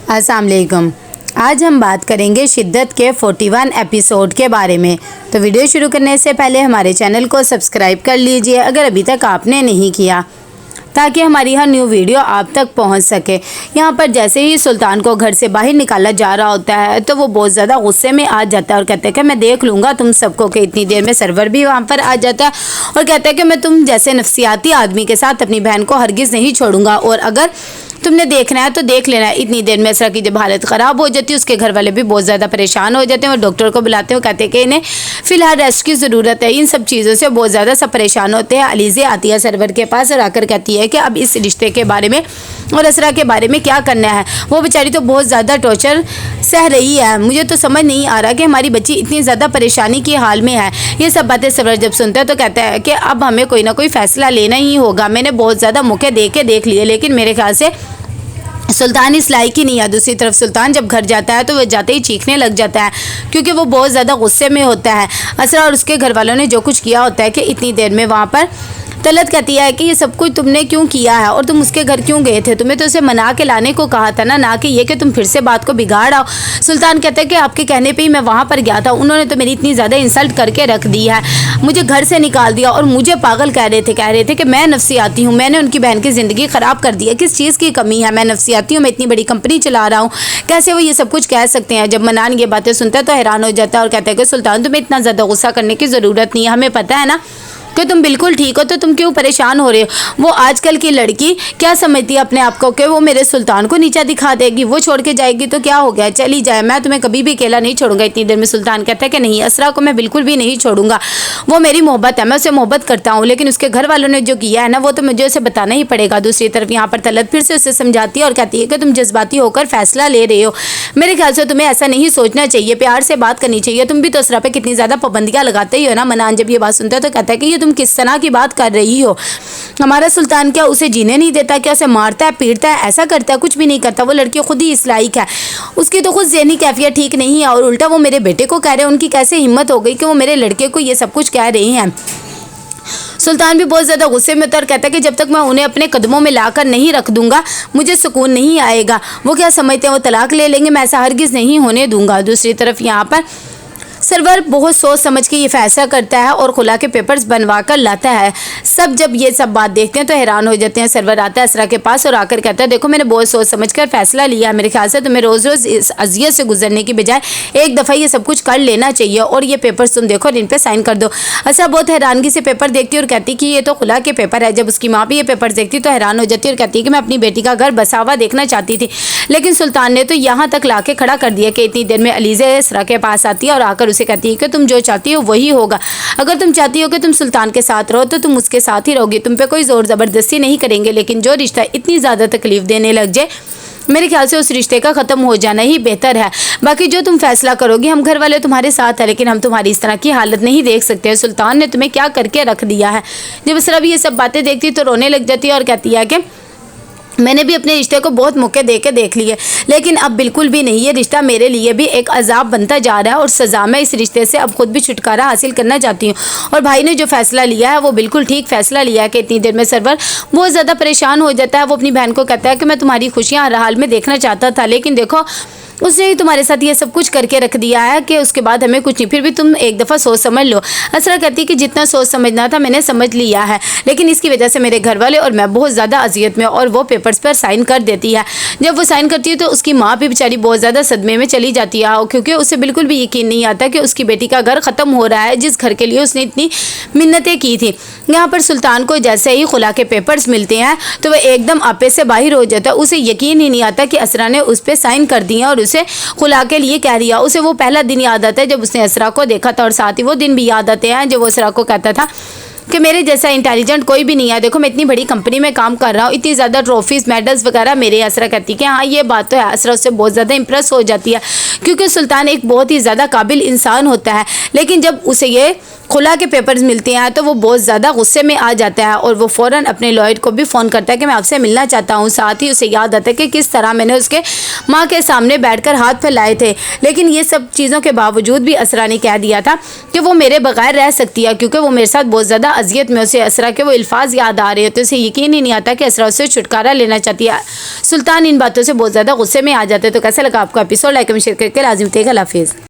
अस्सलाम वालेकुम। आज हम बात करेंगे शिद्दत के 41 एपिसोड के बारे में। तो वीडियो शुरू करने से पहले हमारे चैनल को सब्सक्राइब कर लीजिए अगर अभी तक आपने नहीं किया, ताकि हमारी हर न्यू वीडियो आप तक पहुंच सके। यहाँ पर जैसे ही सुल्तान को घर से बाहर निकाला जा रहा होता है तो वो बहुत ज़्यादा गुस्से में आ जाता है और कहते हैं कि मैं देख लूँगा तुम सबको। कि इतनी देर में सरवर भी वहाँ पर आ जाता है और कहता है कि मैं तुम जैसे नफसियाती आदमी के साथ अपनी बहन को हरगिज़ नहीं छोड़ूंगा, और अगर तुमने देखना है तो देख लेना है। इतनी देर में असरा की जब हालत ख़राब हो जाती है, उसके घर वाले भी बहुत ज़्यादा परेशान हो जाते हैं और डॉक्टर को बुलाते हैं। कहते हैं कि इन्हें फ़िलहाल रेस्ट की ज़रूरत है। इन सब चीज़ों से बहुत ज़्यादा सब परेशान होते हैं। अलीज़े आती है सरवर के पास और आकर कहती है कि अब इस रिश्ते के बारे में और असरा के बारे में क्या करना है। वो बेचारी तो बहुत ज़्यादा टॉर्चर सह रही है। मुझे तो समझ नहीं आ रहा कि हमारी बच्ची इतनी ज़्यादा परेशानी की हाल में है। ये सब बातें सरवर जब सुनता है तो कहता है कि अब हमें कोई ना कोई फ़ैसला लेना ही होगा। मैंने बहुत ज़्यादा मौके देख लिए, लेकिन मेरे ख्याल से सुल्तान इस लायक ही नहीं है। दूसरी तरफ सुल्तान जब घर जाता है तो वह जाते ही चीखने लग जाता है, क्योंकि वो बहुत ज़्यादा गुस्से में होता है। असरा और उसके घर वालों ने जो कुछ किया होता है कि इतनी देर में वहाँ पर तलत कहती है कि ये सब कुछ तुमने क्यों किया है और तुम उसके घर क्यों गए थे? तुम्हें तो उसे मना के लाने को कहा था ना कि ये कि तुम फिर से बात को बिगाड़ आओ। सुल्तान कहता है कि आपके कहने पे ही मैं वहाँ पर गया था। उन्होंने तो मेरी इतनी ज़्यादा इंसल्ट करके रख दी है, मुझे घर से निकाल दिया और मुझे पागल कह रहे थे कि मैं नफसियाती हूँ, मैंने उनकी बहन की ज़िंदगी ख़राब कर दी है। किस चीज़ की कमी है? मैं नफसियाती हूँ, मैं इतनी बड़ी कंपनी चला रहा हूँ, कैसे वो ये सब कुछ कह सकते हैं? जब मनान ये बातें सुनता है तो हैरान हो जाता है और कहता है कि सुल्तान तुम्हें इतना ज़्यादा गुस्सा करने की ज़रूरत नहीं है, हमें पता है ना कि तुम बिल्कुल ठीक हो, तो तुम क्यों परेशान हो रहे हो? वो आजकल की लड़की क्या समझती है अपने आप को कि वो मेरे सुल्तान को नीचा दिखा देगी, वो छोड़ के जाएगी तो क्या हो गया, चली जाए, मैं तुम्हें कभी भी अकेला नहीं छोड़ूंगा। इतनी देर में सुल्तान कहता है कि नहीं, असरा को मैं बिल्कुल भी नहीं छोड़ूंगा, वो मेरी मोहब्बत है, मैं उसे मोहब्बत करता हूँ, लेकिन उसके घर वालों ने जो किया है ना वो तो मुझे उसे बताना ही पड़ेगा। दूसरी तरफ यहाँ पर तलत फिर से उसे समझाती है और कहती है कि तुम जज्बाती होकर फैसला ले रहे हो, मेरे ख्याल से तुम्हें ऐसा नहीं सोचना चाहिए, प्यार से बात करनी चाहिए। तुम भी तो असरा पे कितनी ज़्यादा पाबंदियाँ लगाते ही हो ना। मनान जब ये बात सुनता है तो कहता है कि ये तुम किस तरह की बात कर रही हो? हमारा सुल्तान क्या उसे जीने नहीं देता? क्या उसे मारता है, पीटता है, ऐसा करता है? कुछ भी नहीं करता। वो लड़की खुद ही इस लायक है, उसकी तो खुद ज़हनी कैफियत ठीक नहीं है और उल्टा वो मेरे बेटे को कह रहे हैं। उनकी कैसे हिम्मत हो गई कि वो मेरे लड़के को ये सब कुछ कह रही हैं? सुल्तान भी बहुत ज़्यादा गुस्से में था और कहता है कि जब तक मैं उन्हें अपने कदमों में लाकर नहीं रख दूंगा मुझे सुकून नहीं आएगा। वो क्या समझते हैं वो तलाक ले लेंगे? मैं ऐसा हरगिज़ नहीं होने दूंगा। दूसरी तरफ यहाँ पर सरवर बहुत सोच समझ के ये फैसला करता है और खुला के पेपर्स बनवा कर लाता है। सब जब ये सब बात देखते हैं तो हैरान हो जाते हैं। सरवर आता है असरा के पास और आकर कहता है देखो मैंने बहुत सोच समझ कर फैसला लिया है, मेरे ख्याल से तुम्हें रोज़ रोज़ इस अजियत से गुजरने की बजाय एक दफ़ा ये सब कुछ कर लेना चाहिए और ये पेपर्स तुम देखो और इन पर साइन कर दो। असरा बहुत हैरानगी से पेपर देखती है और कहती कि ये तो खुला के पेपर है। जब उसकी माँ भी ये पेपर देखती तो हैरान हो जाती है और कहती है कि मैं अपनी बेटी का घर बसा हुआ देखना चाहती थी, लेकिन सुल्तान ने तो यहाँ तक ला के खड़ा कर दिया। कि इतनी देर में अलीज़ा असरा के पास आती है और आकर उसे कहती है कि तुम जो चाहती हो वही होगा। अगर तुम चाहती हो कि तुम सुल्तान के साथ रहो तो तुम उसके साथ ही रहोगी, तुम पे कोई ज़ोर ज़बरदस्ती नहीं करेंगे, लेकिन जो रिश्ता इतनी ज़्यादा तकलीफ़ देने लग जाए मेरे ख्याल से उस रिश्ते का ख़त्म हो जाना ही बेहतर है। बाकी जो तुम फैसला करोगी, हम घर वाले तुम्हारे साथ हैं, लेकिन हम तुम्हारी इस तरह की हालत नहीं देख सकते। सुल्तान ने तुम्हें क्या करके रख दिया है। जब असरा भी ये सब बातें देखती तो रोने लग जाती है और कहती है कि मैंने भी अपने रिश्ते को बहुत मौके दे के देख लिए, लेकिन अब बिल्कुल भी नहीं। ये रिश्ता मेरे लिए भी एक अजाब बनता जा रहा है और सज़ा। मैं इस रिश्ते से अब खुद भी छुटकारा हासिल करना चाहती हूँ और भाई ने जो फैसला लिया है वो बिल्कुल ठीक फैसला लिया है। कि इतनी देर में सरवर बहुत ज़्यादा परेशान हो जाता है। वो अपनी बहन को कहता है कि मैं तुम्हारी खुशियाँ हर हाल में देखना चाहता था, लेकिन देखो उसने ही तुम्हारे साथ ये सब कुछ करके रख दिया है कि उसके बाद हमें कुछ नहीं। फिर भी तुम एक दफ़ा सोच समझ लो। असरा कहती कि जितना सोच समझना था मैंने समझ लिया है, लेकिन इसकी वजह से मेरे घर वाले और मैं बहुत ज़्यादा अजियत में। और वो पेपर्स पर साइन कर देती है। जब वो साइन करती है तो उसकी माँ भी बेचारी बहुत ज़्यादा सदमे में चली जाती है, क्योंकि उसे बिल्कुल भी यकीन नहीं आता कि उसकी बेटी का घर ख़त्म हो रहा है, जिस घर के लिए उसने इतनी मिन्नतें की थी। यहाँ पर सुल्तान को जैसे ही खुला के पेपर्स मिलते हैं तो वह एकदम आपे से बाहर हो जाता है। उसे यकीन ही नहीं आता कि असरा ने उस पर साइन कर दिए और उसे खुला के लिए कह दिया। उसे वो पहला दिन याद आता है जब उसने असरा को देखा था, और साथ ही वो दिन भी याद आते हैं जब वो असरा को कहता था कि मेरे जैसा इंटेलिजेंट कोई भी नहीं है, देखो मैं इतनी बड़ी कंपनी में काम कर रहा हूँ, इतनी ज़्यादा ट्रॉफीज़ मेडल्स वगैरह मेरे। असरा कहती कि हाँ ये बात तो है। असरा उससे बहुत ज़्यादा इंप्रेस हो जाती है, क्योंकि सुल्तान एक बहुत ही ज़्यादा काबिल इंसान होता है। लेकिन जब उसे ये खुला के पेपर्स मिलते हैं तो वो बहुत ज़्यादा गुस्से में आ जाता है और वो फ़ौरन अपने लॉयर को भी फ़ोन करता है कि मैं आपसे मिलना चाहता हूँ। साथ ही उसे याद आता है कि किस तरह मैंने उसके माँ के सामने बैठकर हाथ फैलाए थे, लेकिन ये सब चीज़ों के बावजूद भी असरा ने कह दिया था कि वो मेरे बगैर रह सकती है, क्योंकि वो मेरे साथ बहुत ज़्यादा अजियत में उसे असरा के वो अल्फाज याद आ रहे होते, उसे यकीन ही नहीं आता कि असरा उससे छुटकारा लेना चाहती है। सुल्तान इन बातों से बहुत ज़्यादा गुस्से में आ जाते। तो कैसा लगा आपको एपिसोड? लाइक में शेयर करके लाजिम बताइएगा। अल्लाह हाफिज़।